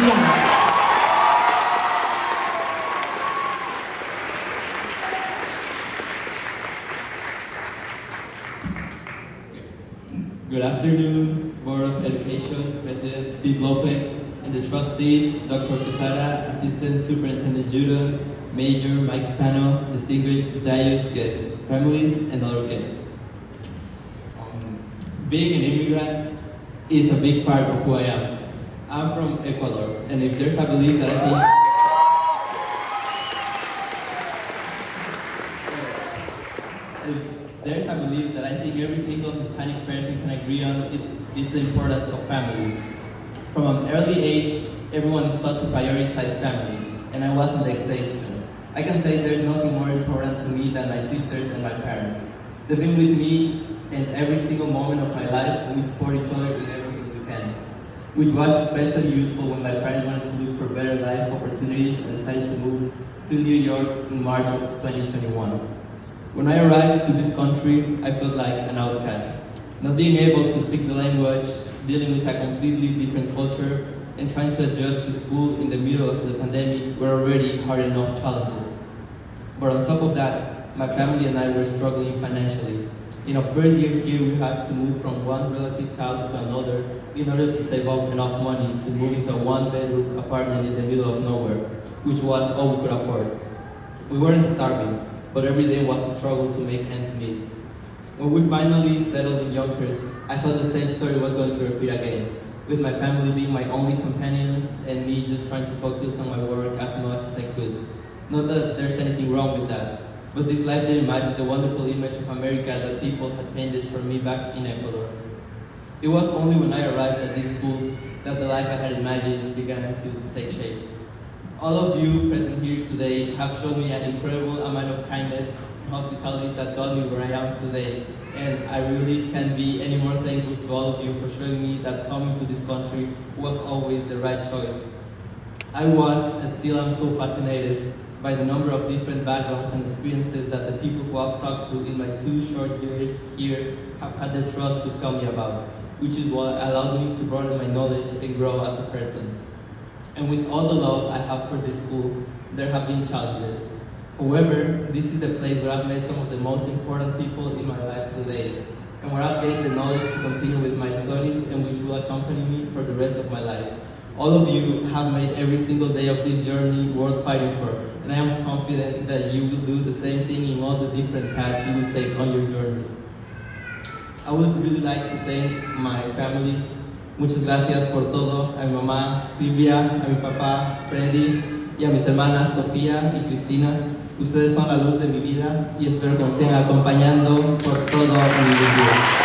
mundial. Good afternoon, Board of Education, President Steve Lopez, and the trustees, Dr. Quesada, Assistant Superintendent Judah, Major Mike Spano, distinguished Dayus guests, families, and other guests. Being an immigrant is a big part of who I am. I'm from Ecuador, and if there's a belief that I think every single Hispanic person can agree on, it's the importance of family. From an early age, everyone is taught to prioritize family, and I wasn't the exception. I can say there's nothing more important to me than my sisters and my parents. They've been with me in every single moment of my life, and we support each other in everything we can, which was especially useful when my parents wanted to look for better life opportunities and decided to move to New York in March of 2021. When I arrived to this country, I felt like an outcast. Not being able to speak the language, dealing with a completely different culture, and trying to adjust to school in the middle of the pandemic were already hard enough challenges. But on top of that, my family and I were struggling financially. In our first year here, we had to move from one relative's house to another in order to save up enough money to move into a one-bedroom apartment in the middle of nowhere, which was all we could afford. We weren't starving, but every day was a struggle to make ends meet. When we finally settled in Yonkers, I thought the same story was going to repeat again, with my family being my only companions and me just trying to focus on my work as much as I could. Not that there's anything wrong with that, but this life didn't match the wonderful image of America that people had painted for me back in Ecuador. It was only when I arrived at this school that the life I had imagined began to take shape. All of you present here today have shown me an incredible amount of kindness and hospitality that got me where I am today, and I really can't be any more thankful to all of you for showing me that coming to this country was always the right choice. I was, and still am, so fascinated by the number of different backgrounds and experiences that the people who I've talked to in my 2 short years here have had the trust to tell me about, which is what allowed me to broaden my knowledge and grow as a person. And with all the love I have for this school, there have been challenges. However, this is the place where I've met some of the most important people in my life today, and where I've gained the knowledge to continue with my studies and which will accompany me for the rest of my life. All of you have made every single day of this journey worth fighting for, and I am confident that you will do the same thing in all the different paths you will take on your journeys. I would really like to thank my family. Muchas gracias por todo, a mi mamá Silvia, a mi papá Freddy y a mis hermanas Sofía y Cristina. Ustedes son la luz de mi vida y espero que me sigan acompañando por todo mi vida.